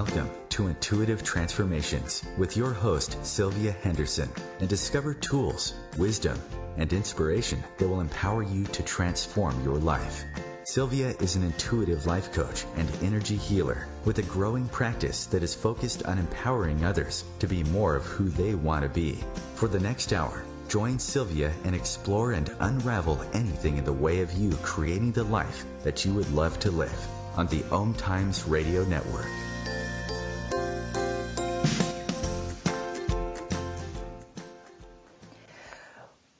Welcome to Intuitive Transformations with your host, Sylvia Henderson, and discover tools, wisdom, and inspiration that will empower you to transform your life. Sylvia is an intuitive life coach and energy healer with a growing practice that is focused on empowering others to be more of who they want to be. For the next hour, join Sylvia and explore and unravel anything in the way of you creating the life that you would love to live on the OMTimes Radio Network.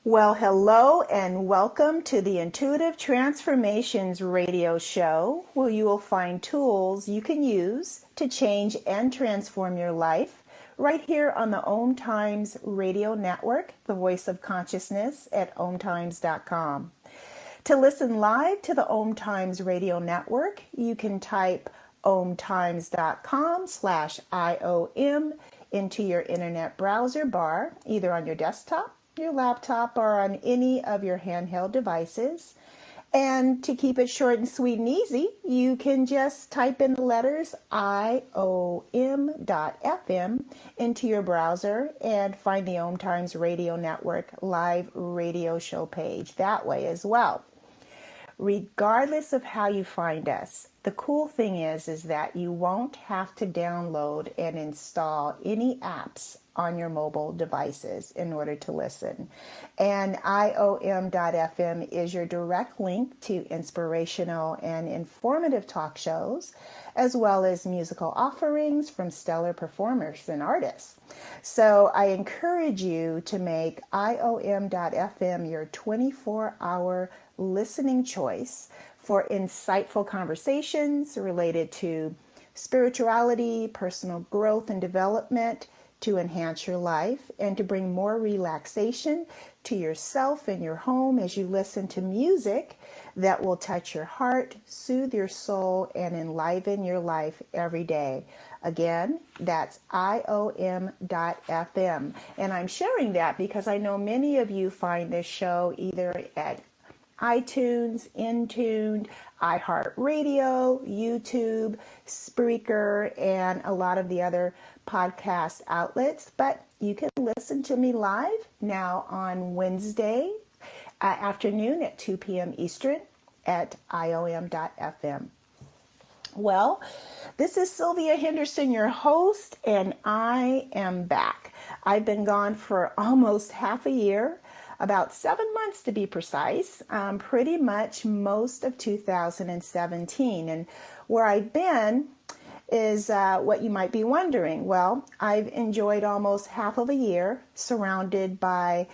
Well, hello and welcome to the Intuitive Transformations radio show, where you will find tools you can use to change and transform your life right here on the OMTimes radio network, the voice of consciousness at OMTimes.com. To listen live to the OMTimes radio network, you can type OMTimes.com/IOM into your internet browser bar, either on your desktop, your laptop, or on any of your handheld devices. And to keep it short and sweet and easy, you can just type in the letters IOM.FM into your browser and find the OMTimes Radio Network live radio show page that way as well. Regardless of how you find us, the cool thing is that you won't have to download and install any apps on your mobile devices in order to listen. And IOM.FM is your direct link to inspirational and informative talk shows, as well as musical offerings from stellar performers and artists. So I encourage you to make IOM.FM your 24-hour listening choice for insightful conversations related to spirituality, personal growth and development, to enhance your life and to bring more relaxation to yourself and your home as you listen to music that will touch your heart, soothe your soul, and enliven your life every day. Again, that's IOM.FM. And I'm sharing that because I know many of you find this show either at iTunes, Intune, iHeartRadio, YouTube, Spreaker, and a lot of the other podcast outlets. But you can listen to me live now on Wednesday afternoon at 2 p.m. Eastern at IOM.FM. Well, this is Sylvia Henderson, your host, and I am back. I've been gone for almost half a year, about 7 months to be precise, pretty much most of 2017. And where I've been is what you might be wondering. Well, I've enjoyed almost half of a year surrounded by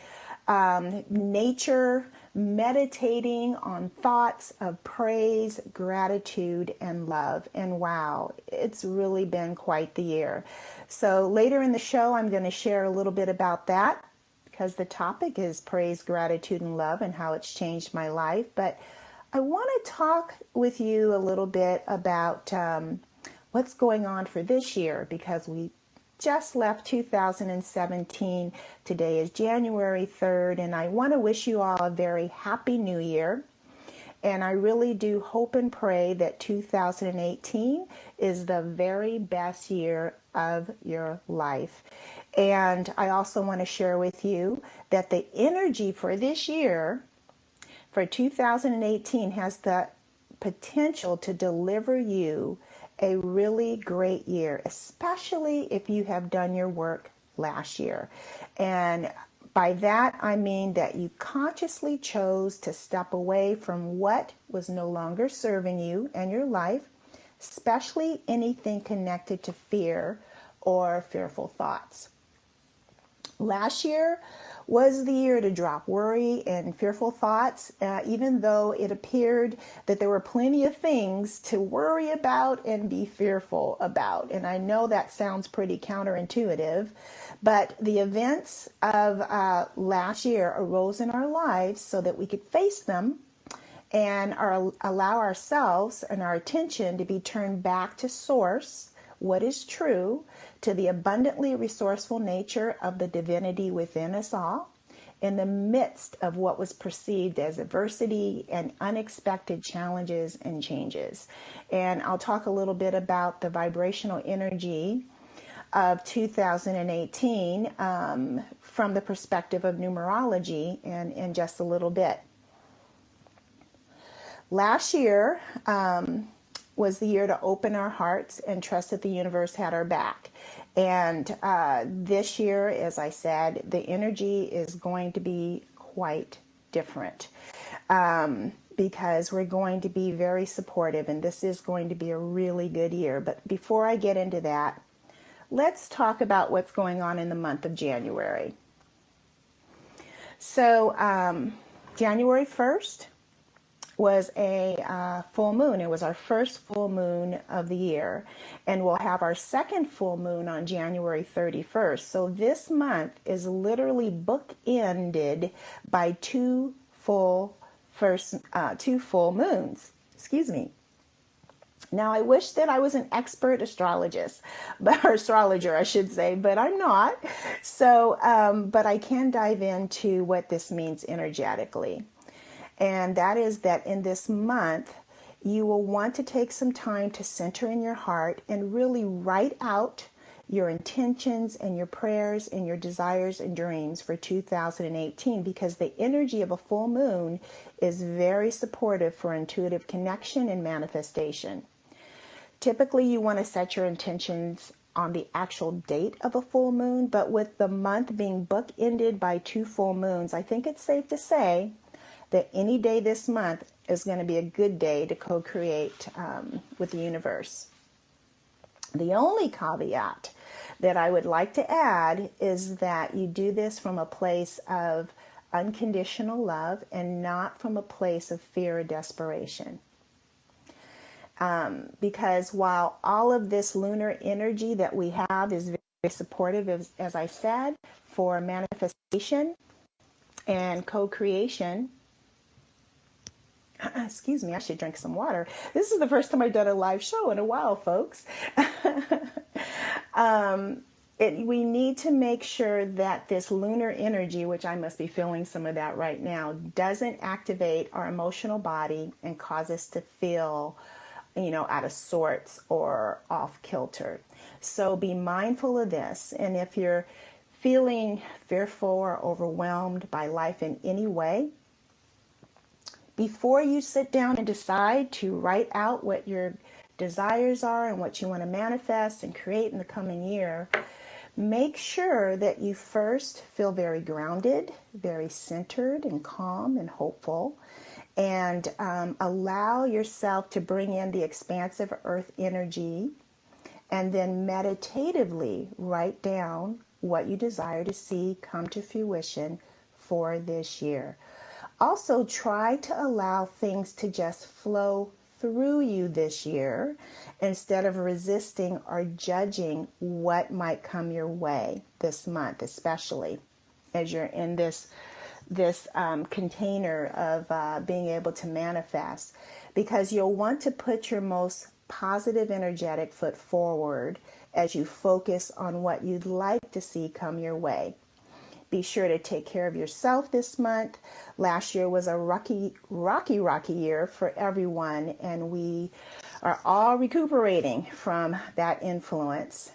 nature, meditating on thoughts of praise, gratitude, and love. And wow, it's really been quite the year. So later in the show, I'm going to share a little bit about that, because the topic is praise, gratitude, and love and how it's changed my life. But I want to talk with you a little bit about what's going on for this year, because we just left 2017. Today is January 3rd, and I want to wish you all a very happy new year. And I really do hope and pray that 2018 is the very best year of your life. And I also want to share with you that the energy for this year, for 2018, has the potential to deliver you a really great year, especially if you have done your work last year. And by that, I mean that you consciously chose to step away from what was no longer serving you and your life, especially anything connected to fear or fearful thoughts. Last year was the year to drop worry and fearful thoughts, even though it appeared that there were plenty of things to worry about and be fearful about. And I know that sounds pretty counterintuitive, but the events of last year arose in our lives so that we could face them and allow ourselves and our attention to be turned back to source, what is true, to the abundantly resourceful nature of the divinity within us all, in the midst of what was perceived as adversity and unexpected challenges and changes. And I'll talk a little bit about the vibrational energy of 2018 from the perspective of numerology in just a little bit. Last year was the year to open our hearts and trust that the universe had our back. And this year, as I said, the energy is going to be quite different because we're going to be very supportive, and this is going to be a really good year. But before I get into that, let's talk about what's going on in the month of January. So January 1st was a full moon. It was our first full moon of the year, and we'll have our second full moon on January 31st. So this month is literally bookended by two full moons. Excuse me. Now, I wish that I was an expert astrologist, or astrologer, I should say, but I'm not. So, but I can dive into what this means energetically. And that is that in this month, you will want to take some time to center in your heart and really write out your intentions and your prayers and your desires and dreams for 2018, because the energy of a full moon is very supportive for intuitive connection and manifestation. Typically, you want to set your intentions on the actual date of a full moon, but with the month being bookended by two full moons, I think it's safe to say that any day this month is going to be a good day to co-create with the universe. The only caveat that I would like to add is that you do this from a place of unconditional love and not from a place of fear or desperation. Because while all of this lunar energy that we have is very supportive, as I said, for manifestation and co-creation, excuse me, I should drink some water. This is the first time I've done a live show in a while, folks. We need to make sure that this lunar energy, which I must be feeling some of that right now, doesn't activate our emotional body and cause us to feel, out of sorts or off kilter. So be mindful of this. And if you're feeling fearful or overwhelmed by life in any way, before you sit down and decide to write out what your desires are and what you want to manifest and create in the coming year, make sure that you first feel very grounded, very centered and calm and hopeful, and allow yourself to bring in the expansive earth energy, and then meditatively write down what you desire to see come to fruition for this year. Also, try to allow things to just flow through you this year instead of resisting or judging what might come your way this month, especially as you're in this container of being able to manifest, because you'll want to put your most positive, energetic foot forward as you focus on what you'd like to see come your way. Be sure to take care of yourself this month. Last year was a rocky year for everyone, and we are all recuperating from that influence.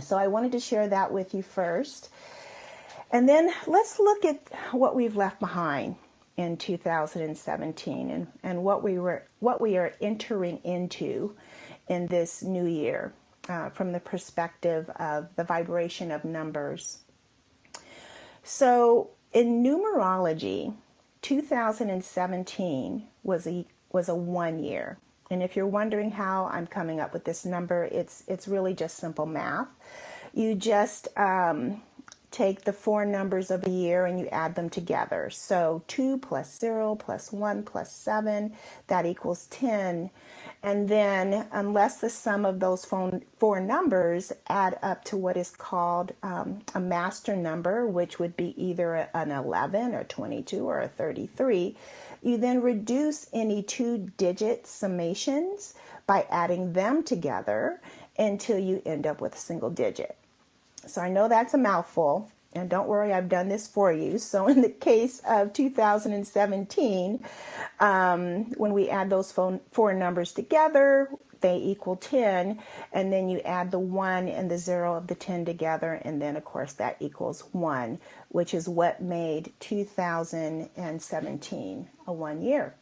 So I wanted to share that with you first. And then let's look at what we've left behind in 2017 and what we are entering into in this new year from the perspective of the vibration of numbers. So in numerology, 2017 was a 1 year. And if you're wondering how I'm coming up with this number, it's really just simple math. You just take the four numbers of a year and you add them together. So 2 plus 0 plus 1 plus 7, that equals 10. And then unless the sum of those four numbers add up to what is called a master number, which would be either an 11 or 22 or a 33, you then reduce any two-digit summations by adding them together until you end up with a single digit. So I know that's a mouthful, And don't worry, I've done this for you. So in the case of 2017, when we add those four numbers together, they equal 10. And then you add the 1 and the 0 of the 10 together. And then, of course, that equals 1, which is what made 2017 a 1 year.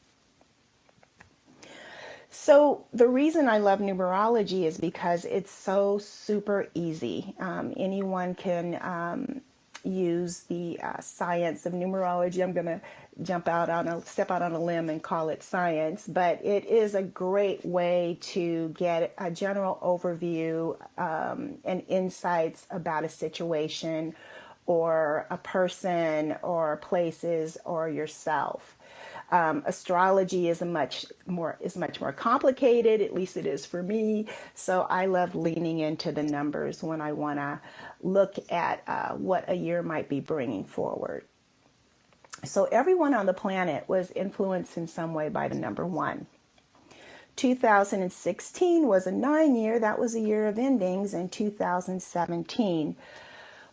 So the reason I love numerology is because it's so super easy. Anyone can use the science of numerology. I'm going to step out on a limb and call it science, but it is a great way to get a general overview and insights about a situation or a person or places or yourself. Astrology is much more complicated, at least it is for me. So I love leaning into the numbers when I want to look at what a year might be bringing forward. So everyone on the planet was influenced in some way by the number 1. 2016 was a 9 year. That was a year of endings, and 2017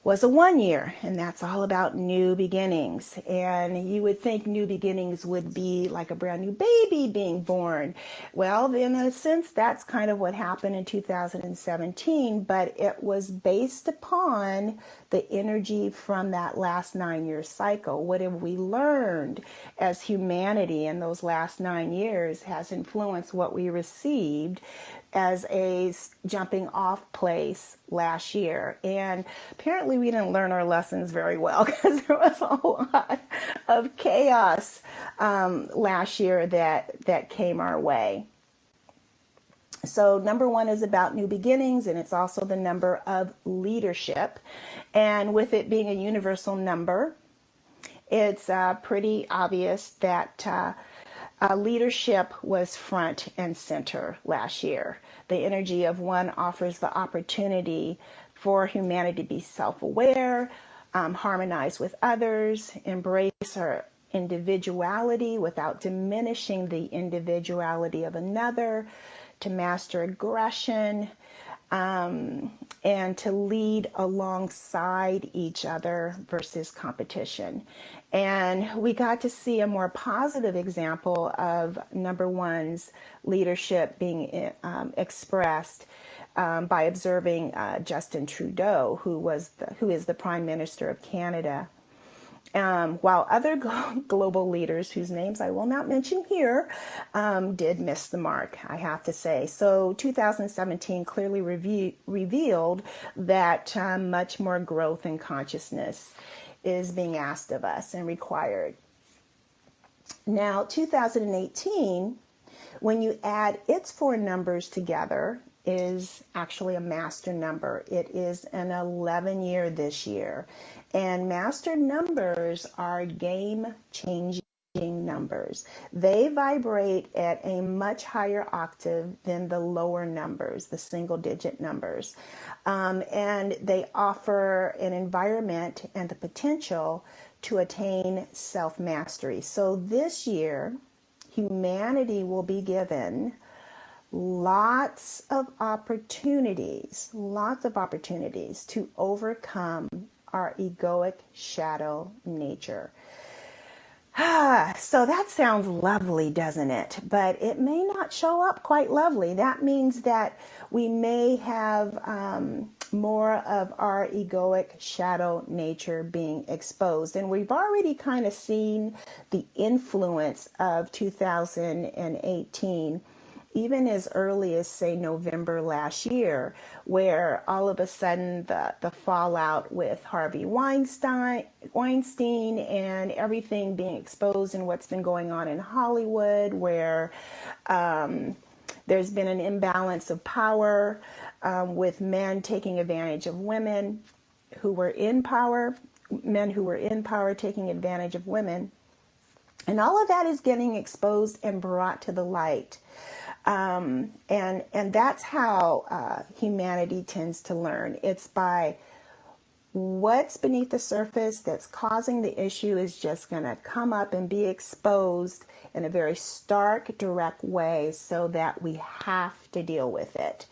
was a 1 year, and that's all about new beginnings. And you would think new beginnings would be like a brand new baby being born. Well, in a sense, that's kind of what happened in 2017, but it was based upon the energy from that last 9-year cycle. What have we learned as humanity in those last 9 years has influenced what we received as a jumping off place last year. And apparently we didn't learn our lessons very well because there was a whole lot of chaos last year that came our way. So number 1 is about new beginnings, and it's also the number of leadership. And with it being a universal number, it's pretty obvious that leadership was front and center last year. The energy of 1 offers the opportunity for humanity to be self-aware, harmonize with others, embrace our individuality without diminishing the individuality of another, to master aggression, and to lead alongside each other versus competition. And we got to see a more positive example of number 1's leadership being expressed by observing Justin Trudeau, who is the Prime Minister of Canada. While other global leaders, whose names I will not mention here, did miss the mark, I have to say. So 2017 clearly revealed that much more growth in consciousness is being asked of us and required. Now, 2018, when you add its 4 numbers together, is actually a master number. It is an 11 year this year. And master numbers are game-changing numbers. They vibrate at a much higher octave than the lower numbers, the single-digit numbers. And they offer an environment and the potential to attain self-mastery. So this year, humanity will be given lots of opportunities to overcome our egoic shadow nature. So that sounds lovely, doesn't it? But it may not show up quite lovely. That means that we may have more of our egoic shadow nature being exposed. And we've already kind of seen the influence of 2018 even as early as, say, November last year, where all of a sudden the fallout with Harvey Weinstein and everything being exposed and what's been going on in Hollywood, where there's been an imbalance of power with men taking advantage of women who were in power, men who were in power taking advantage of women. And all of that is getting exposed and brought to the light. And that's how humanity tends to learn. It's by what's beneath the surface that's causing the issue is just going to come up and be exposed in a very stark, direct way so that we have to deal with it.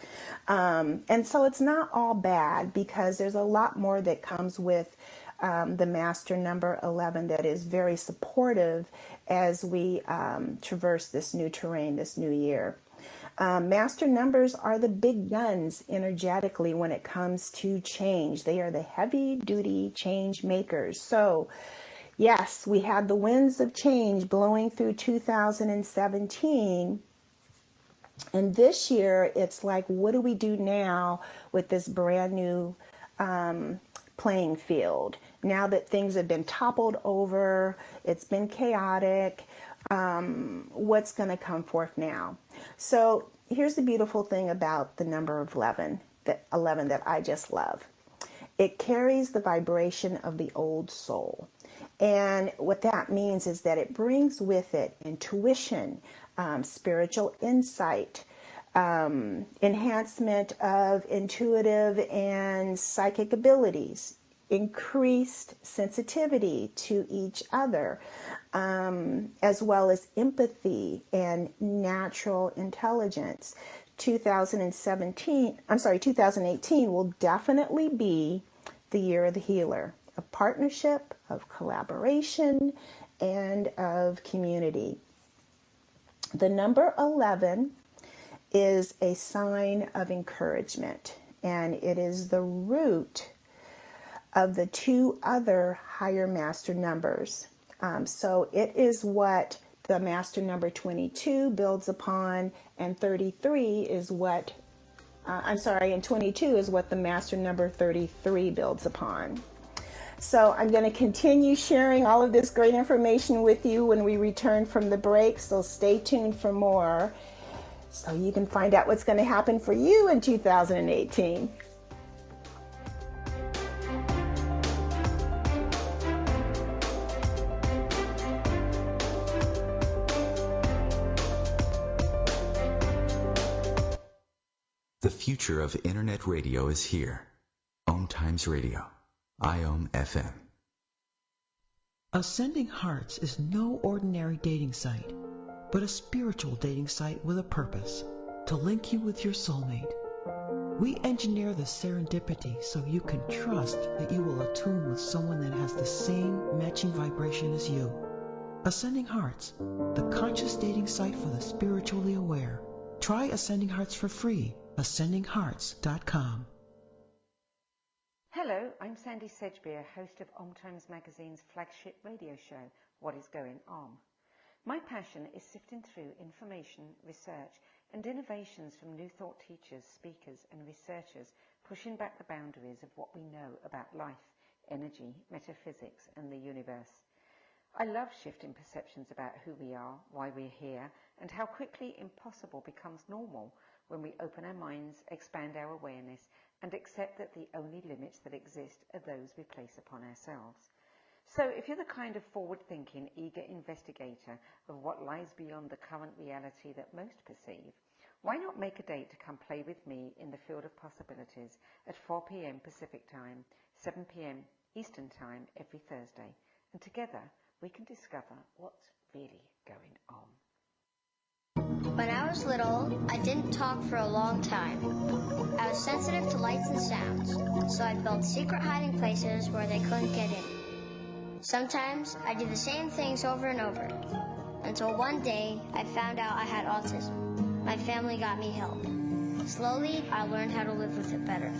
And so it's not all bad, because there's a lot more that comes with the master number 11 that is very supportive as we traverse this new terrain, this new year. Master numbers are the big guns energetically when it comes to change. They are the heavy duty change makers. So yes, we had the winds of change blowing through 2017. And this year, it's like, what do we do now with this brand new playing field? Now that things have been toppled over, it's been chaotic, what's going to come forth now? So here's the beautiful thing about the number of 11 that I just love. It carries the vibration of the old soul. And what that means is that it brings with it intuition, spiritual insight, enhancement of intuitive and psychic abilities, increased sensitivity to each other, as well as empathy and natural intelligence. 2018 will definitely be the year of the healer, of partnership, of collaboration, and of community. The number 11 is a sign of encouragement, and it is the root of the two other higher master numbers. So it is what the master number 22 builds upon, and 33 is what, and 22 is what the master number 33 builds upon. So I'm going to continue sharing all of this great information with you when we return from the break, so stay tuned for more so you can find out what's going to happen for you in 2018. The future of internet radio is here. OMTimes Radio, IOM FM. Ascending Hearts is no ordinary dating site, but a spiritual dating site with a purpose, to link you with your soulmate. We engineer the serendipity so you can trust that you will attune with someone that has the same matching vibration as you. Ascending Hearts, the conscious dating site for the spiritually aware. Try Ascending Hearts for free. AscendingHearts.com. Hello, I'm Sandy Sedgbeer, host of OMTimes Magazine's flagship radio show, What is Going On? My passion is sifting through information, research, and innovations from new thought teachers, speakers, and researchers pushing back the boundaries of what we know about life, energy, metaphysics, and the universe. I love shifting perceptions about who we are, why we're here, and how quickly impossible becomes normal when we open our minds, expand our awareness, and accept that the only limits that exist are those we place upon ourselves. So if you're the kind of forward-thinking, eager investigator of what lies beyond the current reality that most perceive, why not make a date to come play with me in the field of possibilities at 4 p.m. Pacific Time, 7 p.m. Eastern Time every Thursday, and together we can discover what's really going on. When I was little, I didn't talk for a long time. I was sensitive to lights and sounds, so I built secret hiding places where they couldn't get in. Sometimes I did the same things over and over, until one day I found out I had autism. My family got me help. Slowly, I learned how to live with it better.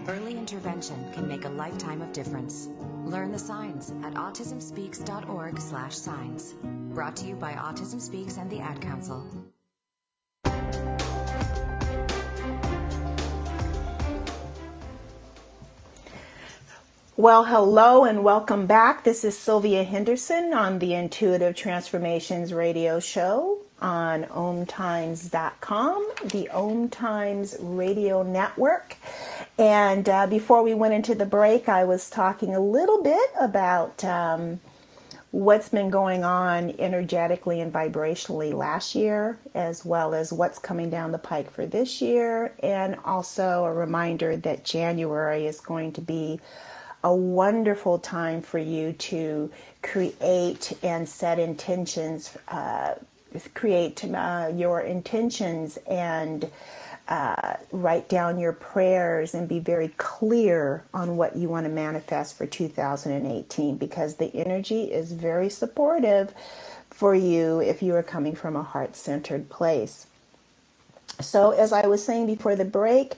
Early intervention can make a lifetime of difference. Learn the signs at autismspeaks.org/signs. Brought to you by Autism Speaks and the Ad Council. Well, hello and welcome back. This is Sylvia Henderson on the Intuitive Transformations radio show on OMTimes.com, the OMTimes radio network. And before we went into the break, I was talking a little bit about what's been going on energetically and vibrationally last year, as well as what's coming down the pike for this year, and also a reminder that January is going to be a wonderful time for you to create and set intentions, create your intentions and write down your prayers and be very clear on what you want to manifest for 2018, because the energy is very supportive for you if you are coming from a heart-centered place. So as I was saying before the break,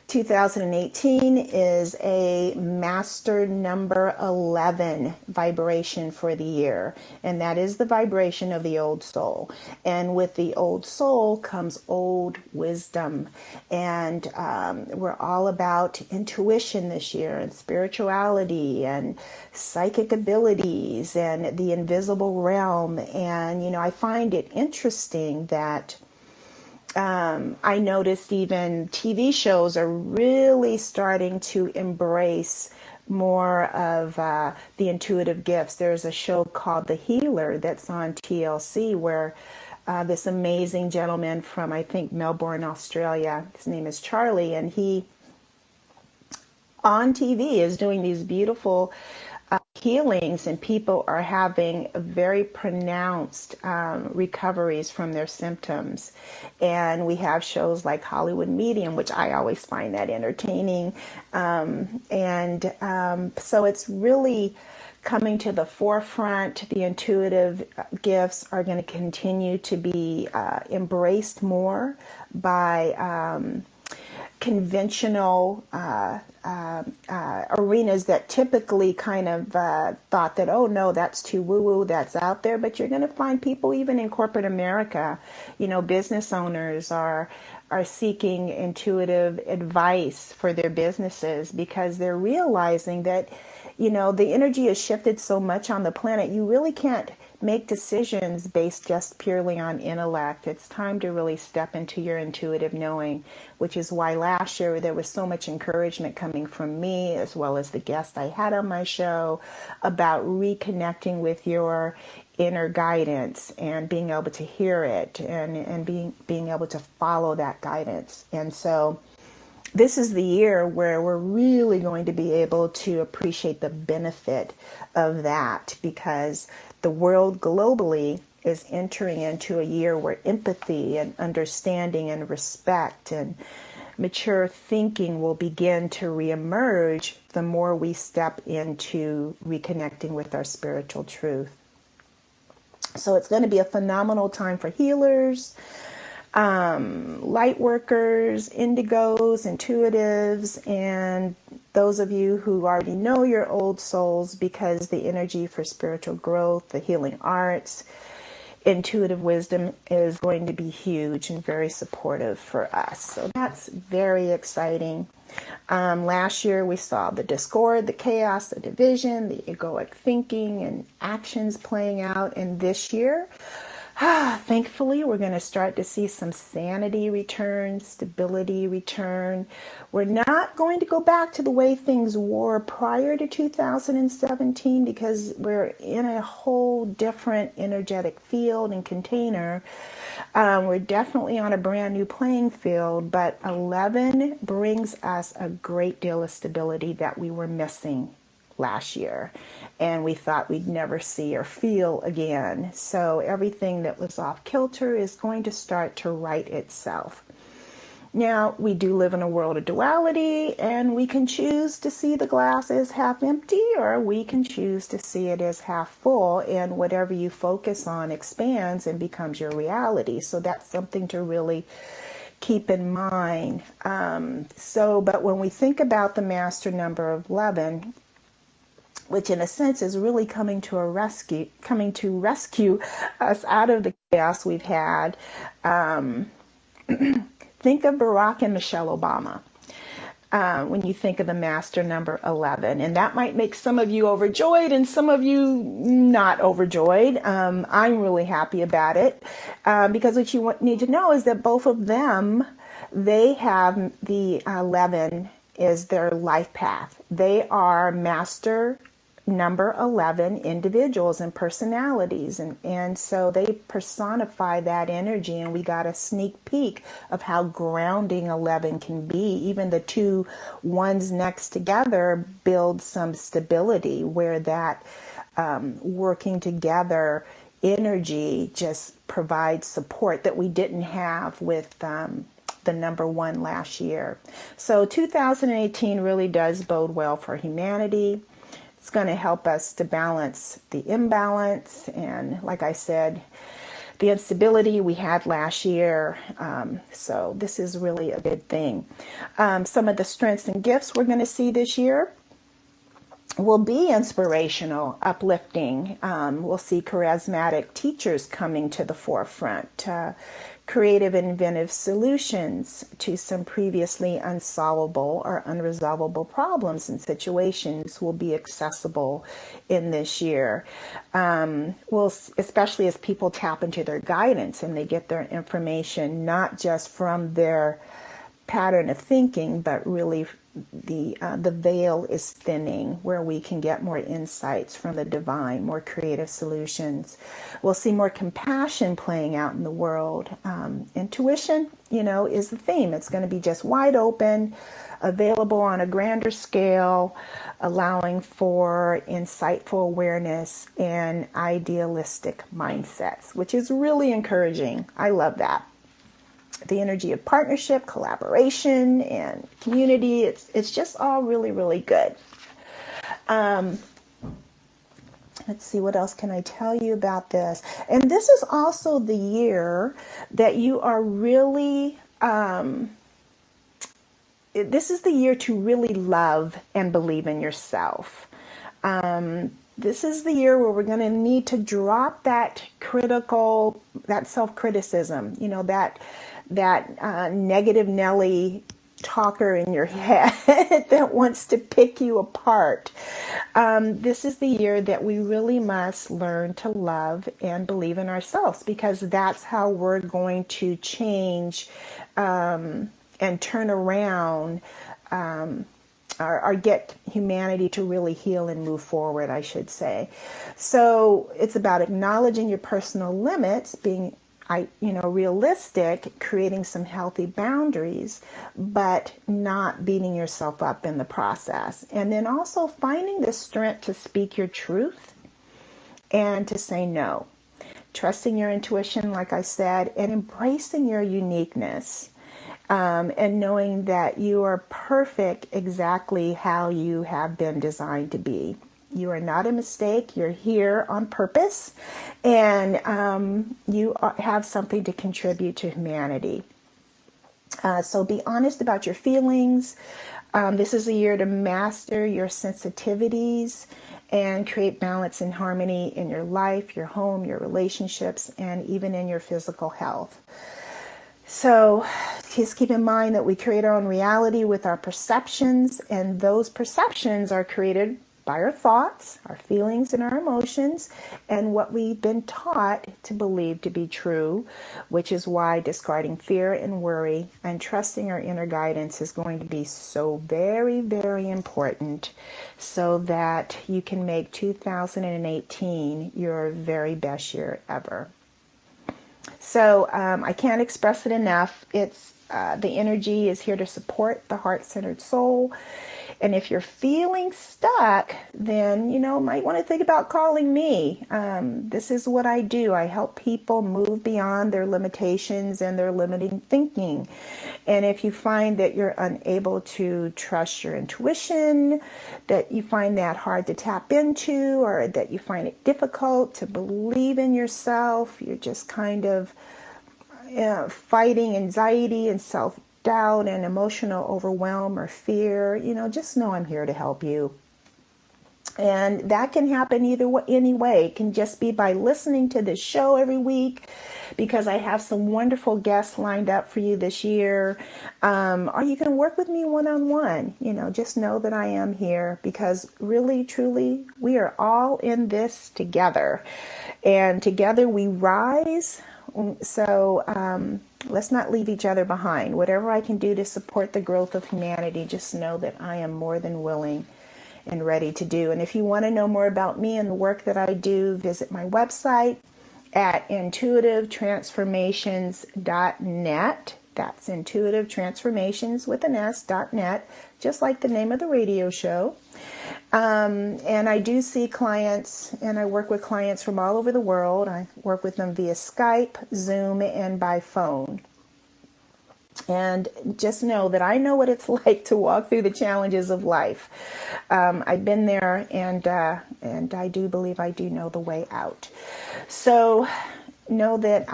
2018 is a master number 11 vibration for the year, and that is the vibration of the old soul. And with the old soul comes old wisdom, and we're all about intuition this year, and spirituality, and psychic abilities, and the invisible realm. And I find it interesting that I noticed even TV shows are really starting to embrace more of the intuitive gifts. There's a show called The Healer that's on TLC where this amazing gentleman from, I think, Melbourne, Australia, his name is Charlie, and he on TV is doing these beautiful healings, and people are having very pronounced recoveries from their symptoms. And we have shows like Hollywood Medium, which I always find that entertaining. So it's really coming to the forefront. The intuitive gifts are going to continue to be embraced more by conventional arenas that typically kind of thought that, oh no, that's too woo-woo, that's out there. But you're going to find people even in corporate America, business owners are seeking intuitive advice for their businesses, because they're realizing that, the energy has shifted so much on the planet. You really can't make decisions based just purely on intellect. It's time to really step into your intuitive knowing, which is why last year there was so much encouragement coming from me, as well as the guest I had on my show, about reconnecting with your inner guidance and being able to hear it and being able to follow that guidance. And so this is the year where we're really going to be able to appreciate the benefit of that, because the world globally is entering into a year where empathy and understanding and respect and mature thinking will begin to reemerge the more we step into reconnecting with our spiritual truth. So it's going to be a phenomenal time for healers, light workers, indigos, intuitives, and those of you who already know your old souls, because the energy for spiritual growth, the healing arts, intuitive wisdom is going to be huge and very supportive for us. So that's very exciting. Last year we saw the discord, the chaos, the division, the egoic thinking and actions playing out. And this year, thankfully, we're going to start to see some sanity return, stability return. We're not going to go back to the way things were prior to 2017, because we're in a whole different energetic field and container. We're definitely on a brand new playing field, but 11 brings us a great deal of stability that we were missing last year, and we thought we'd never see or feel again. So everything that was off kilter is going to start to right itself. Now, we do live in a world of duality, and we can choose to see the glass as half empty, or we can choose to see it as half full, and whatever you focus on expands and becomes your reality. So that's something to really keep in mind. But when we think about the master number of 11, which in a sense is really coming to rescue us out of the chaos we've had. Think of Barack and Michelle Obama when you think of the master number 11. And that might make some of you overjoyed and some of you not overjoyed. I'm really happy about it, because what you need to know is that both of them, they have the 11 is their life path. They are master number 11 individuals and personalities, and so they personify that energy, and we got a sneak peek of how grounding 11 can be. Even the two ones next together build some stability, where that working together energy just provides support that we didn't have with the the #1 last year. So 2018 really does bode well for humanity. It's going to help us to balance the imbalance and, like I said, the instability we had last year. So this is really a good thing. Some of the strengths and gifts we're going to see this year will be inspirational, uplifting. We'll see charismatic teachers coming to the forefront, creative and inventive solutions to some previously unsolvable or unresolvable problems and situations will be accessible in this year. Especially as people tap into their guidance and they get their information not just from their pattern of thinking, but really the veil is thinning where we can get more insights from the divine, more creative solutions. We'll see more compassion playing out in the world. Intuition, is the theme. It's going to be just wide open, available on a grander scale, allowing for insightful awareness and idealistic mindsets, which is really encouraging. I love that. The energy of partnership, collaboration, and community. It's just all really, really good. Let's see, what else can I tell you about this? And this is also the year that you are really, this is the year to really love and believe in yourself. This is the year where we're going to need to drop that self-criticism, that negative Nelly talker in your head that wants to pick you apart. This is the year that we really must learn to love and believe in ourselves, because that's how we're going to change and turn around or get humanity to really heal and move forward, I should say. So it's about acknowledging your personal limits, being realistic, creating some healthy boundaries, but not beating yourself up in the process. And then also finding the strength to speak your truth and to say no. Trusting your intuition, like I said, and embracing your uniqueness. And knowing that you are perfect exactly how you have been designed to be. You are not a mistake. You're here on purpose, and you have something to contribute to humanity. So be honest about your feelings. This is a year to master your sensitivities and create balance and harmony in your life, your home, your relationships, and even in your physical health. So just keep in mind that we create our own reality with our perceptions, and those perceptions are created by our thoughts, our feelings, and our emotions, and what we've been taught to believe to be true, which is why discarding fear and worry and trusting our inner guidance is going to be so very, very important, so that you can make 2018 your very best year ever. So I can't express it enough. It's the energy is here to support the heart-centered soul. And if you're feeling stuck, then, might want to think about calling me. This is what I do. I help people move beyond their limitations and their limiting thinking. And if you find that you're unable to trust your intuition, that you find that hard to tap into, or that you find it difficult to believe in yourself, you're just kind of fighting anxiety and self-doubt and emotional overwhelm or fear, just know I'm here to help you. And that can happen any way. It can just be by listening to this show every week, because I have some wonderful guests lined up for you this year. Or you can work with me one-on-one. Just know that I am here, because really, truly, we are all in this together. And together we rise. So let's not leave each other behind. Whatever I can do to support the growth of humanity, just know that I am more than willing and ready to do. And if you want to know more about me and the work that I do, visit my website at intuitivetransformations.net. That's intuitivetransformations with an S.net, just like the name of the radio show. And I do see clients, and I work with clients from all over the world. I work with them via Skype, Zoom, and by phone. And just know that I know what it's like to walk through the challenges of life. I've been there, and I do believe I do know the way out. So know that,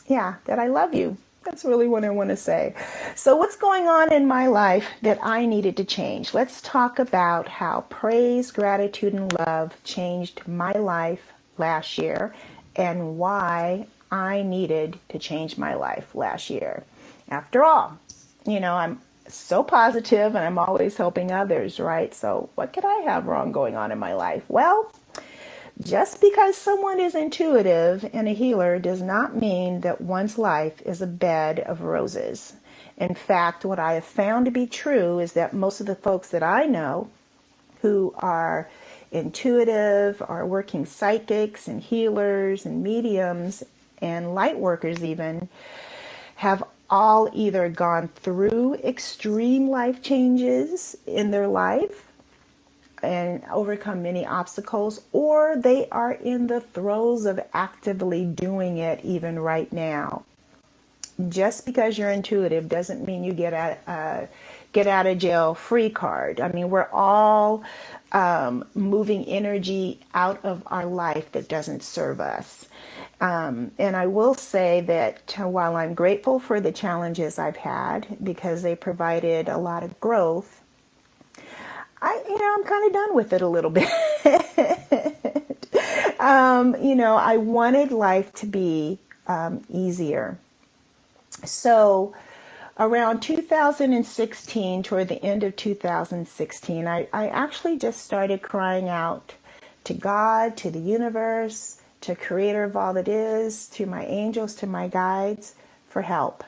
that I love you. That's really what I want to say. So what's going on in my life that I needed to change? Let's talk about how praise, gratitude, and love changed my life last year and why I needed to change my life last year. After all, I'm so positive and I'm always helping others, right? So what could I have wrong going on in my life? Well, just because someone is intuitive and a healer does not mean that one's life is a bed of roses. In fact, what I have found to be true is that most of the folks that I know who are intuitive, are working psychics and healers and mediums and light workers even, have all either gone through extreme life changes in their life and overcome many obstacles, or they are in the throes of actively doing it even right now. Just because you're intuitive doesn't mean you get out of jail free card. I mean, we're all moving energy out of our life that doesn't serve us. And I will say that while I'm grateful for the challenges I've had because they provided a lot of growth, I'm kind of done with it a little bit. I wanted life to be easier. So around 2016, toward the end of 2016, I actually just started crying out to God, to the universe, to Creator of all that is, to my angels, to my guides for help.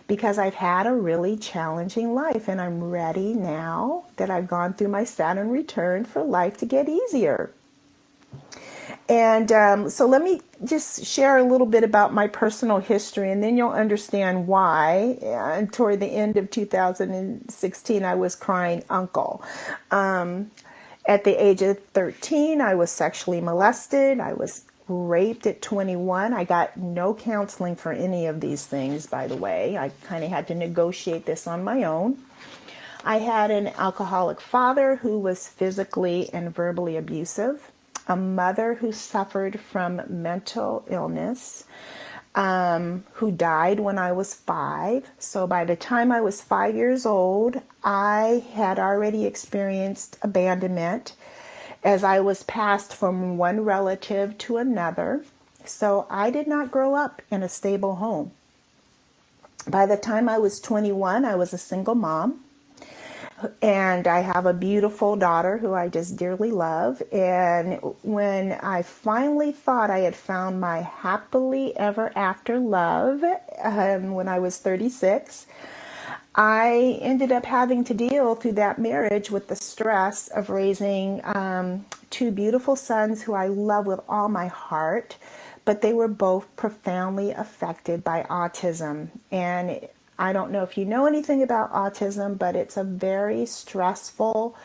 Because I've had a really challenging life and I'm ready now that I've gone through my Saturn return for life to get easier. And so let me just share a little bit about my personal history and then you'll understand why toward the end of 2016 I was crying uncle. At the age of 13, I was sexually molested. I was raped at 21. I got no counseling for any of these things, by the way. I kind of had to negotiate this on my own. I had an alcoholic father who was physically and verbally abusive, a mother who suffered from mental illness, who died when I was 5. So by the time I was 5 years old, I had already experienced abandonment as I was passed from one relative to another. So I did not grow up in a stable home. By the time I was 21, I was a single mom. And I have a beautiful daughter who I just dearly love. And when I finally thought I had found my happily ever after love, when I was 36, I ended up having to deal through that marriage with the stress of raising 2 beautiful sons who I love with all my heart, but they were both profoundly affected by autism. And I don't know if you know anything about autism, but it's a very stressful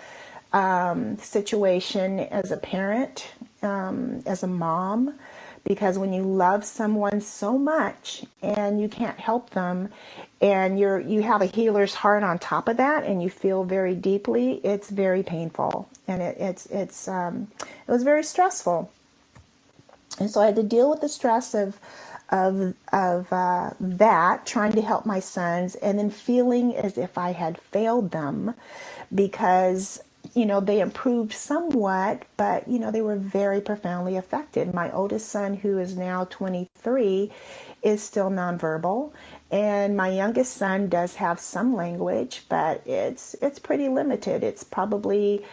situation as a parent, as a mom, because when you love someone so much and you can't help them and you have a healer's heart on top of that and you feel very deeply, it's very painful and it was very stressful. And so I had to deal with the stress of that, trying to help my sons, and then feeling as if I had failed them because, they improved somewhat, but, they were very profoundly affected. My oldest son, who is now 23, is still nonverbal, and my youngest son does have some language, but it's pretty limited. It's probably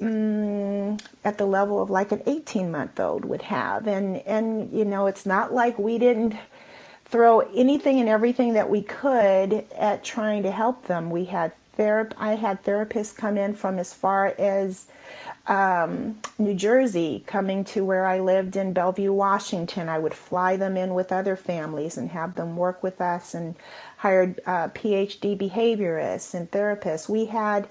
at the level of like an 18-month-old would have. And it's not like we didn't throw anything and everything that we could at trying to help them. I had therapists come in from as far as New Jersey, coming to where I lived in Bellevue, Washington. I would fly them in with other families and have them work with us, and hired PhD behaviorists and therapists. We had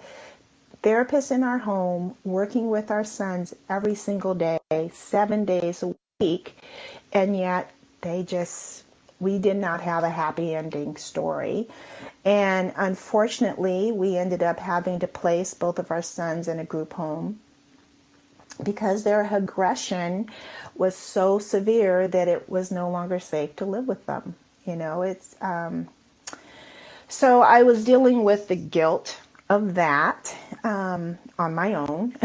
therapists in our home working with our sons every single day, 7 days a week, and yet they just we did not have a happy ending story. And unfortunately, we ended up having to place both of our sons in a group home because their aggression was so severe that it was no longer safe to live with them. So I was dealing with the guilt of that on my own.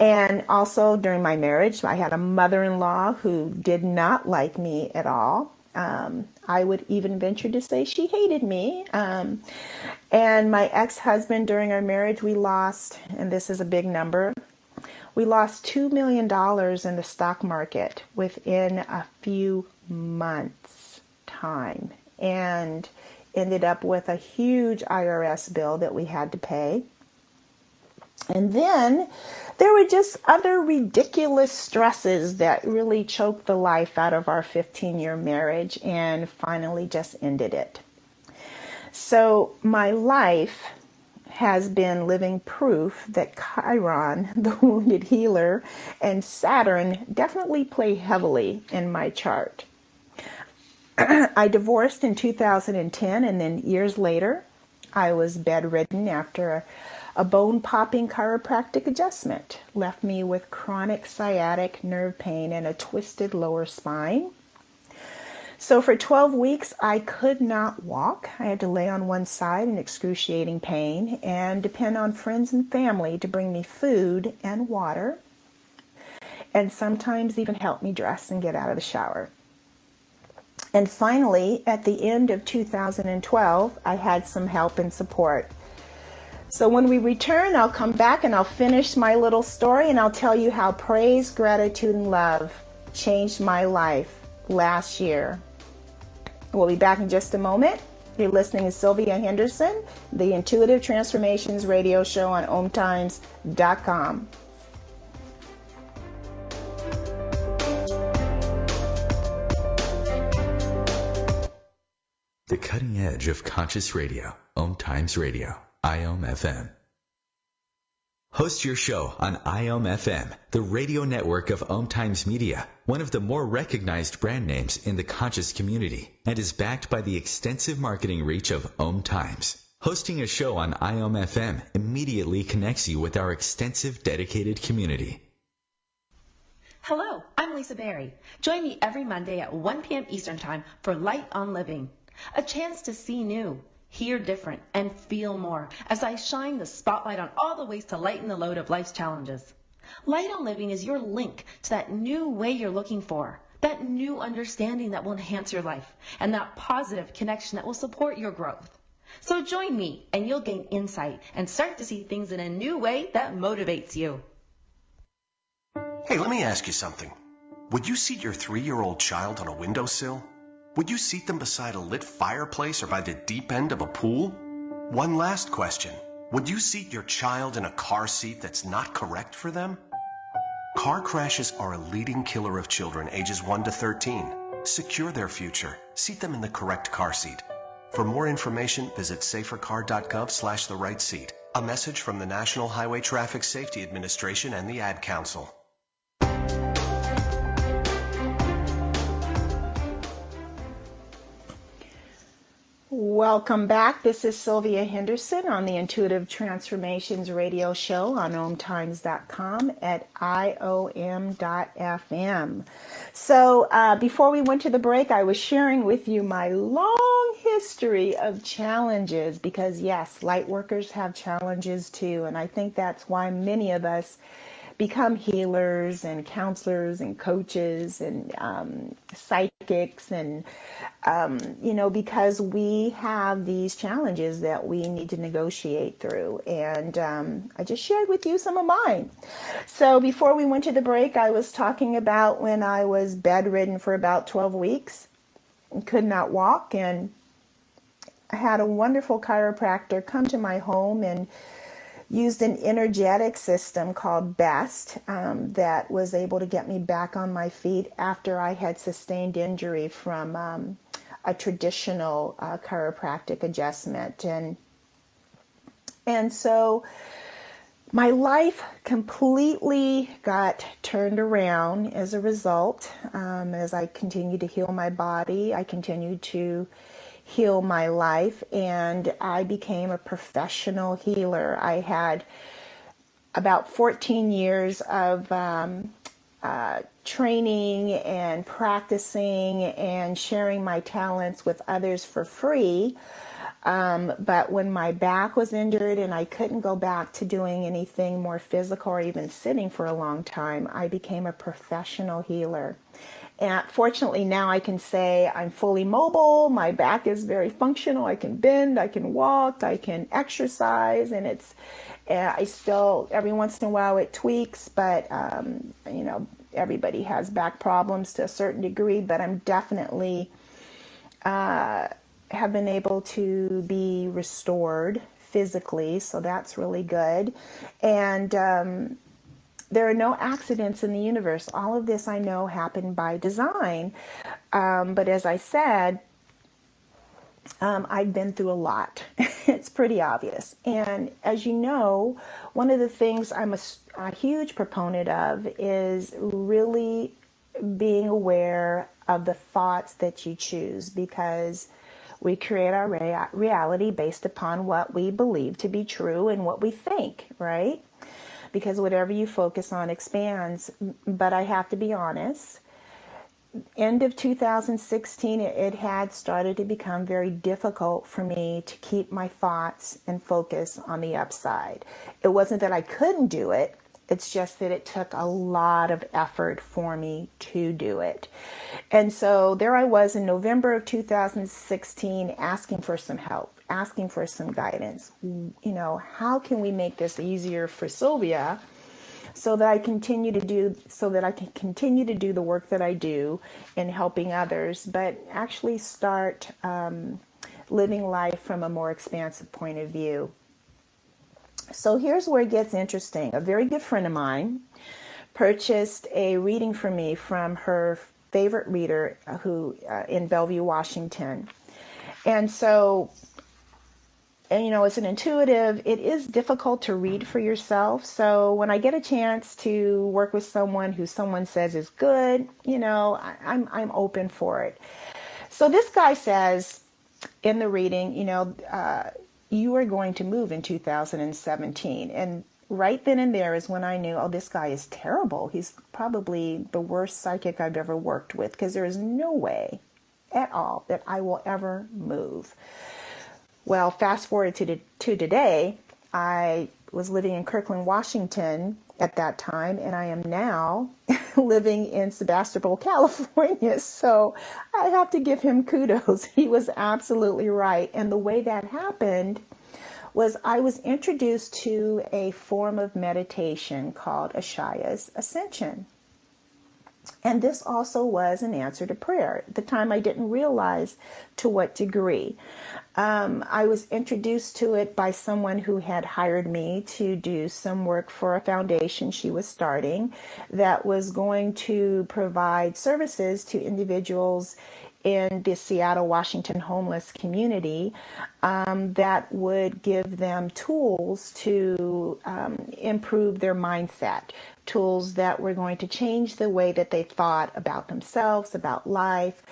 And also during my marriage, I had a mother-in-law who did not like me at all. I would even venture to say she hated me. And my ex-husband, during our marriage, we lost, and this is a big number, we lost $2 million in the stock market within a few months' time, and ended up with a huge IRS bill that we had to pay. And then there were just other ridiculous stresses that really choked the life out of our 15-year marriage and finally just ended it. So my life has been living proof that Chiron, the wounded healer, and Saturn definitely play heavily in my chart. I divorced in 2010, and then years later, I was bedridden after a bone-popping chiropractic adjustment. Left me with chronic sciatic nerve pain and a twisted lower spine. So for 12 weeks, I could not walk. I had to lay on one side in excruciating pain and depend on friends and family to bring me food and water, and sometimes even help me dress and get out of the shower. And finally, at the end of 2012, I had some help and support. So when we return, I'll come back and I'll finish my little story, and I'll tell you how praise, gratitude, and love changed my life last year. We'll be back in just a moment. You're listening to Sylvia Henderson, the Intuitive Transformations radio show on OMTimes.com. The cutting edge of conscious radio, OMTimes Radio, IOM FM. Host your show on IOM FM, the radio network of OMTimes Media, one of the more recognized brand names in the conscious community, and is backed by the extensive marketing reach of OMTimes. Hosting a show on IOM FM immediately connects you with our extensive dedicated community. Hello, I'm Lisa Berry. Join me every Monday at 1 p.m. Eastern Time for Light on Living, a chance to see new, hear different, and feel more as I shine the spotlight on all the ways to lighten the load of life's challenges. Light on Living is your link to that new way you're looking for, that new understanding that will enhance your life, and that positive connection that will support your growth. So join me and you'll gain insight and start to see things in a new way that motivates you. Hey, let me ask you something. Would you seat your 3-year-old child on a windowsill? Would you seat them beside a lit fireplace or by the deep end of a pool? One last question. Would you seat your child in a car seat that's not correct for them? Car crashes are a leading killer of children ages 1 to 13. Secure their future. Seat them in the correct car seat. For more information, visit safercar.gov/the right seat. A message from the National Highway Traffic Safety Administration and the Ad Council. Welcome back. This is Sylvia Henderson on the Intuitive Transformations radio show on OMTimes.com at IOM.FM. So before we went to the break, I was sharing with you my long history of challenges because, yes, light workers have challenges too. And I think that's why many of us become healers and counselors and coaches and psychics and, because we have these challenges that we need to negotiate through. And I just shared with you some of mine. So before we went to the break, I was talking about when I was bedridden for about 12 weeks and could not walk. And I had a wonderful chiropractor come to my home and used an energetic system called BEST that was able to get me back on my feet after I had sustained injury from a traditional chiropractic adjustment. And so My life completely got turned around as a result. As I continued to heal my body, I continued to heal my life, and I became a professional healer. I had about 14 years of training and practicing and sharing my talents with others for free. But when my back was injured and I couldn't go back to doing anything more physical or even sitting for a long time, I became a professional healer. And fortunately now I can say I'm fully mobile. My back is very functional. I can bend, I can walk, I can exercise, and I still, every once in a while it tweaks, but, everybody has back problems to a certain degree, but I'm definitely, have been able to be restored physically, so that's really good. And there are no accidents in the universe. All of this I know happened by design. But as I said, I've been through a lot. It's pretty obvious. And as you know, one of the things I'm a huge proponent of is really being aware of the thoughts that you choose, because we create our reality based upon what we believe to be true and what we think, right? Because whatever you focus on expands. But I have to be honest, end of 2016, it had started to become very difficult for me to keep my thoughts and focus on the upside. It wasn't that I couldn't do it. It's just that it took a lot of effort for me to do it. And so there I was in November of 2016 asking for some help, asking for some guidance. How can we make this easier for Sylvia so that I can continue to do the work that I do in helping others, but actually start living life from a more expansive point of view. So here's where it gets interesting. A very good friend of mine purchased a reading for me from her favorite reader who in Bellevue, Washington. And so, as an intuitive, it is difficult to read for yourself. So when I get a chance to work with someone who someone says is good, I'm open for it. So this guy says in the reading, you are going to move in 2017. And right then and there is when I knew, this guy is terrible. He's probably the worst psychic I've ever worked with, because there is no way at all that I will ever move. Well, fast forward to today, I was living in Kirkland, Washington at that time, and I am now living in Sebastopol, California. So I have to give him kudos. He was absolutely right. And the way that happened was I was introduced to a form of meditation called Ashaya's Ascension. And this also was an answer to prayer. At the time, I didn't realize to what degree. I was introduced to it by someone who had hired me to do some work for a foundation she was starting that was going to provide services to individuals in the Seattle, Washington homeless community that would give them tools to improve their mindset, tools that were going to change the way that they thought about themselves, about life.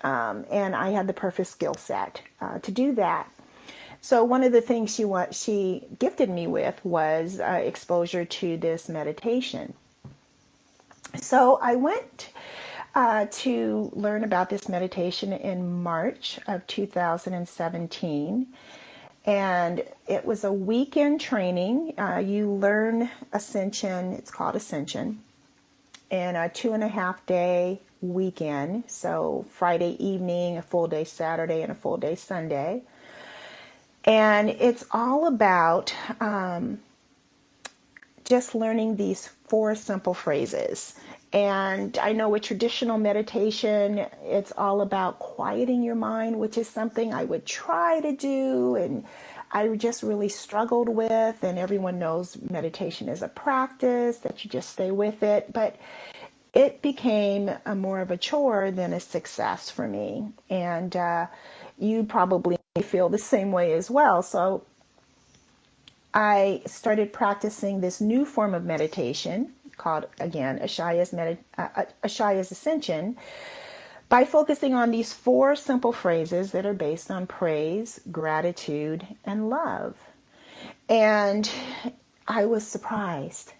And I had the perfect skill set to do that. So one of the things she gifted me with was exposure to this meditation. So I went to learn about this meditation in March of 2017. And it was a weekend training. You learn Ascension, it's called Ascension, in a 2.5-day weekend. So Friday evening, a full day Saturday, and a full day Sunday. And it's all about just learning these 4 simple phrases. And I know with traditional meditation, it's all about quieting your mind, which is something I would try to do and I just really struggled with. And everyone knows meditation is a practice, that you just stay with it. But it became more of a chore than a success for me. And you probably feel the same way as well. So I started practicing this new form of meditation called, again, Ascension, by focusing on these 4 simple phrases that are based on praise, gratitude, and love. And I was surprised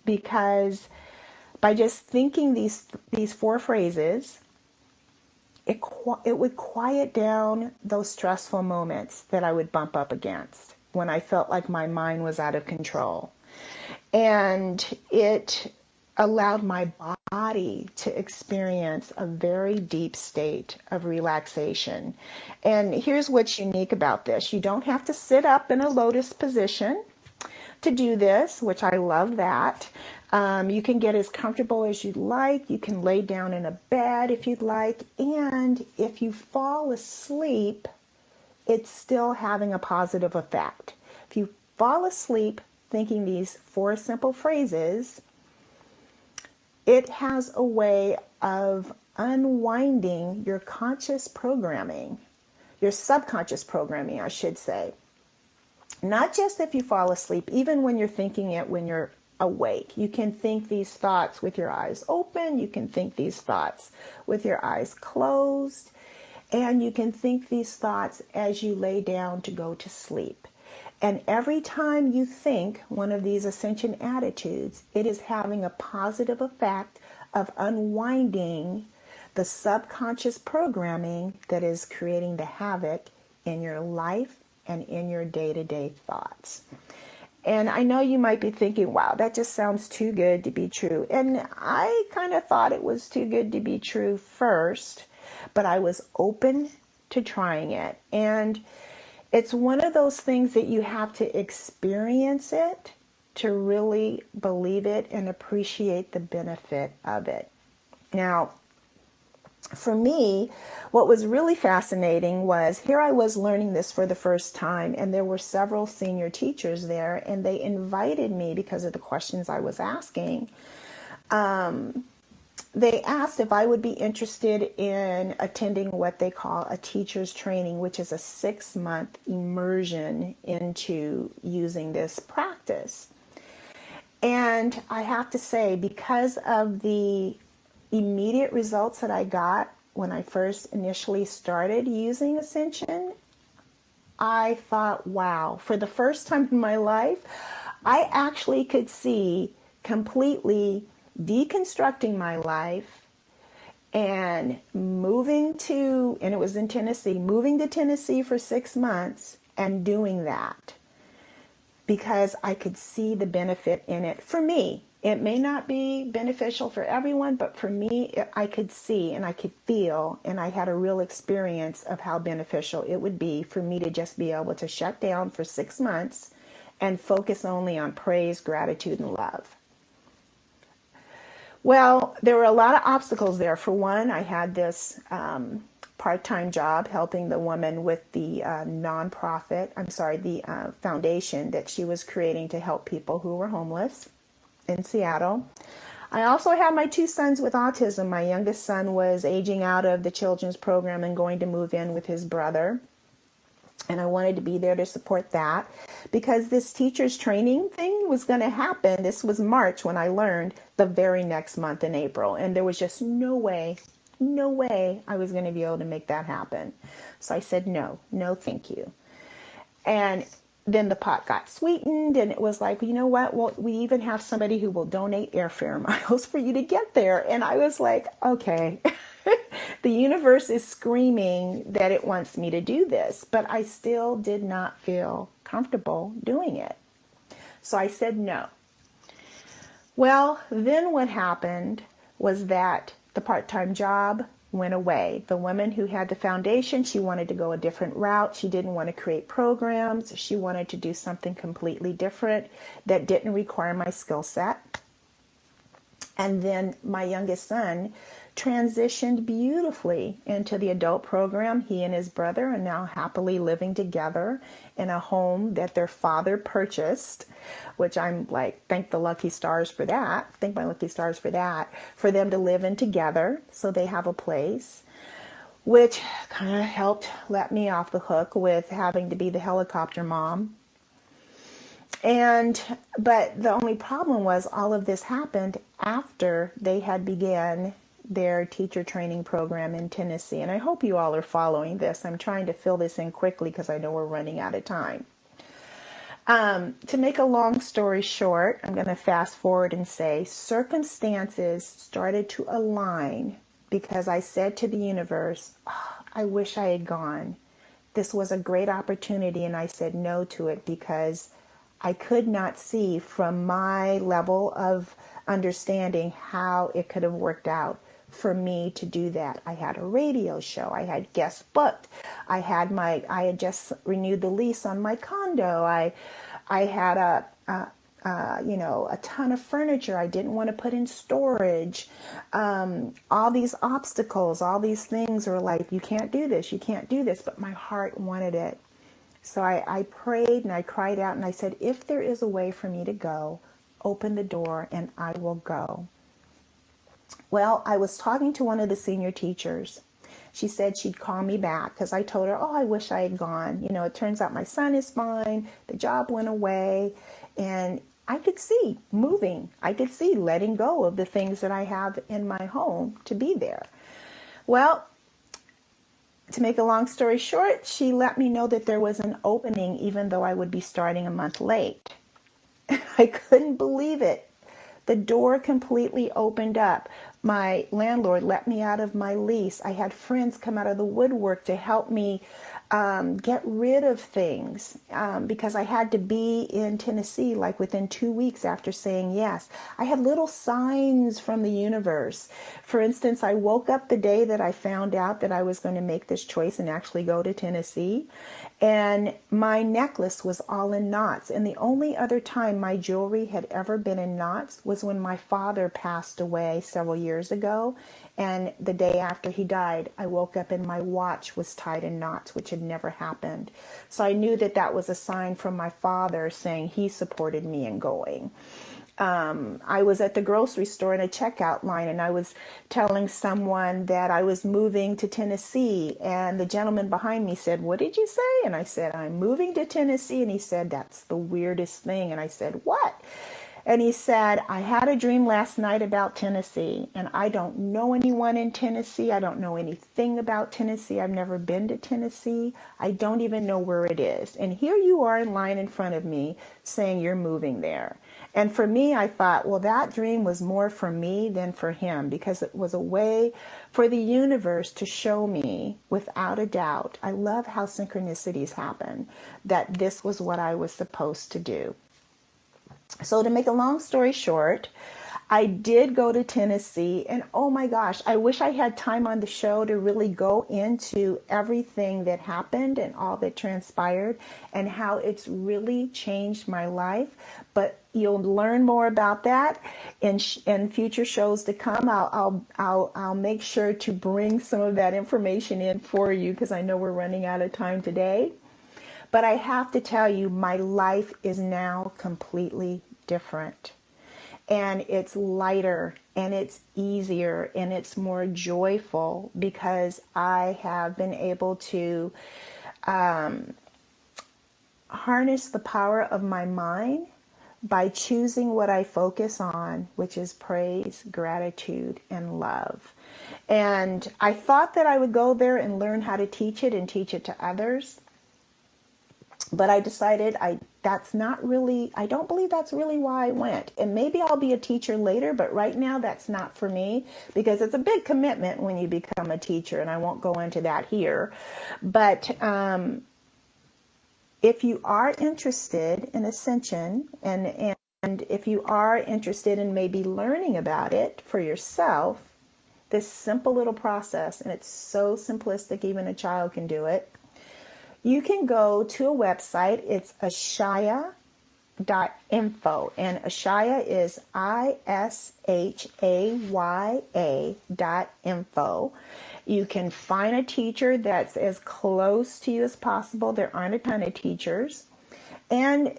because by just thinking these 4 phrases, it would quiet down those stressful moments that I would bump up against when I felt like my mind was out of control. And it allowed my body to experience a very deep state of relaxation. And here's what's unique about this. You don't have to sit up in a lotus position to do this, which I love that. You can get as comfortable as you'd like. You can lay down in a bed if you'd like. And if you fall asleep, it's still having a positive effect. If you fall asleep thinking these 4 simple phrases, it has a way of unwinding your conscious programming, your subconscious programming, I should say. Not just if you fall asleep, even when you're thinking it when you're awake. You can think these thoughts with your eyes open. You can think these thoughts with your eyes closed. And you can think these thoughts as you lay down to go to sleep. And every time you think one of these Ascension attitudes, it is having a positive effect of unwinding the subconscious programming that is creating the havoc in your life and in your day-to-day thoughts. And I know you might be thinking, wow, that just sounds too good to be true. And I kind of thought it was too good to be true first, but I was open to trying it. And it's one of those things that you have to experience it to really believe it and appreciate the benefit of it. Now, for me, what was really fascinating was here I was learning this for the first time, and there were several senior teachers there, and they invited me because of the questions I was asking. They asked if I would be interested in attending what they call a teacher's training, which is a 6-month immersion into using this practice. And I have to say, because of the immediate results that I got when I first initially started using Ascension, I thought, wow, for the first time in my life, I actually could see completely deconstructing my life and and it was in Tennessee, moving to Tennessee for 6 months and doing that because I could see the benefit in it for me. It may not be beneficial for everyone, but for me, I could see and I could feel, and I had a real experience of how beneficial it would be for me to just be able to shut down for 6 months and focus only on praise, gratitude, and love. Well, there were a lot of obstacles there. For one, I had this part-time job helping the woman with the foundation that she was creating to help people who were homeless in Seattle. I also had my 2 sons with autism. My youngest son was aging out of the children's program and going to move in with his brother. And I wanted to be there to support that because this teacher's training thing was going to happen. This was March when I learned, the very next month in April. And there was just no way I was going to be able to make that happen. So I said, no, thank you. And then the pot got sweetened, and it was like, you know what? Well, we even have somebody who will donate airfare miles for you to get there. And I was like, okay, the universe is screaming that it wants me to do this, but I still did not feel comfortable doing it. So I said no. Well, then what happened was that the part-time job went away. The woman who had the foundation, she wanted to go a different route. She didn't want to create programs. She wanted to do something completely different that didn't require my skill set. And then my youngest son transitioned beautifully into the adult program. He and his brother are now happily living together in a home that their father purchased, which I'm like, thank the lucky stars for that. Thank my lucky stars for that, for them to live in together. So they have a place, which kind of helped let me off the hook with having to be the helicopter mom. But the only problem was all of this happened after they had began their teacher training program in Tennessee. And I hope you all are following this. I'm trying to fill this in quickly because I know we're running out of time. To make a long story short, I'm going to fast forward and say circumstances started to align because I said to the universe, oh, I wish I had gone. This was a great opportunity, and I said no to it because I could not see from my level of understanding how it could have worked out for me to do that. I had a radio show. I had guests booked. I had just renewed the lease on my condo. I had a ton of furniture I didn't want to put in storage. All these obstacles, all these things were like, you can't do this, you can't do this. But my heart wanted it. So I prayed and I cried out and I said, if there is a way for me to go, open the door and I will go. Well, I was talking to one of the senior teachers. She said she'd call me back because I told her, oh, I wish I had gone. You know, it turns out my son is fine. The job went away. And I could see moving. I could see letting go of the things that I have in my home to be there. Well, to make a long story short, she let me know that there was an opening even though I would be starting a month late. I couldn't believe it. The door completely opened up. My landlord let me out of my lease. I had friends come out of the woodwork to help me get rid of things because I had to be in Tennessee like within 2 weeks after saying yes. I had little signs from the universe. For instance, I woke up the day that I found out that I was going to make this choice and actually go to Tennessee, and my necklace was all in knots. And the only other time my jewelry had ever been in knots was when my father passed away several years ago. And the day after he died, I woke up and my watch was tied in knots, which had never happened. So I knew that that was a sign from my father saying he supported me in going. I was at the grocery store in a checkout line and I was telling someone that I was moving to Tennessee, and the gentleman behind me said, what did you say? And I said, I'm moving to Tennessee. And he said, that's the weirdest thing. And I said, what? And he said, I had a dream last night about Tennessee, and I don't know anyone in Tennessee. I don't know anything about Tennessee. I've never been to Tennessee. I don't even know where it is. And here you are in line in front of me saying you're moving there. And for me, I thought, well, that dream was more for me than for him, because it was a way for the universe to show me without a doubt. I love how synchronicities happen, that this was what I was supposed to do. So to make a long story short, I did go to Tennessee, and oh my gosh, I wish I had time on the show to really go into everything that happened and all that transpired and how it's really changed my life. But you'll learn more about that in future shows to come. I'll make sure to bring some of that information in for you because I know we're running out of time today. But I have to tell you, my life is now completely different. And it's lighter, and it's easier, and it's more joyful because I have been able to harness the power of my mind by choosing what I focus on, which is praise, gratitude, and love. And I thought that I would go there and learn how to teach it and teach it to others. But I decided I don't believe that's really why I went. And maybe I'll be a teacher later, but right now that's not for me because it's a big commitment when you become a teacher, and I won't go into that here. But if you are interested in Ascension and if you are interested in maybe learning about it for yourself, this simple little process, and it's so simplistic, even a child can do it. You can go to a website. It's ashaya.info, and Ashaya is ISHAYA.info. You can find a teacher that's as close to you as possible. There aren't a ton of teachers. And,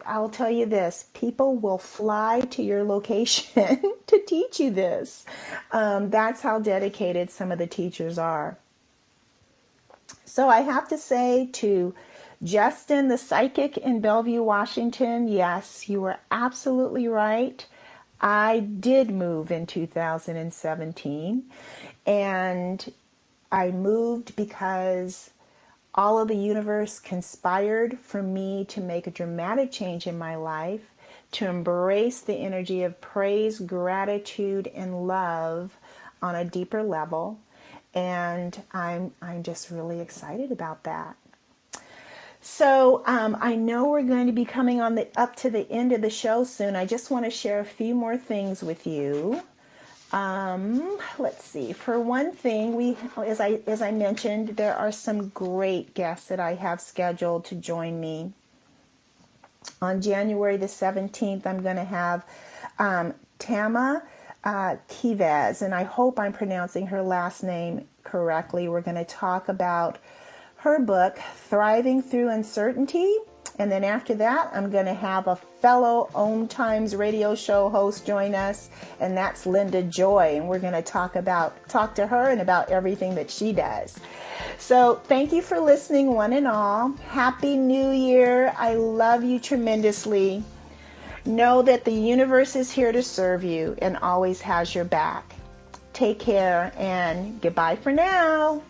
I'll tell you this, people will fly to your location to teach you this. That's how dedicated some of the teachers are. So I have to say to Justin, the psychic in Bellevue, Washington, yes, you were absolutely right. I did move in 2017, and I moved because all of the universe conspired for me to make a dramatic change in my life, to embrace the energy of praise, gratitude, and love on a deeper level. And I'm just really excited about that. So I know we're going to be coming up to the end of the show soon. I just want to share a few more things with you. Let's see. For one thing, as I mentioned, there are some great guests that I have scheduled to join me. On January the 17th, I'm going to have Tama Kivez, and I hope I'm pronouncing her last name correctly. We're going to talk about her book, Thriving Through Uncertainty. And then after that, I'm going to have a fellow OMTimes radio show host join us, and that's Linda Joy. And we're going to talk to her and about everything that she does. So thank you for listening, one and all. Happy New Year. I love you tremendously. Know that the universe is here to serve you and always has your back. Take care and goodbye for now.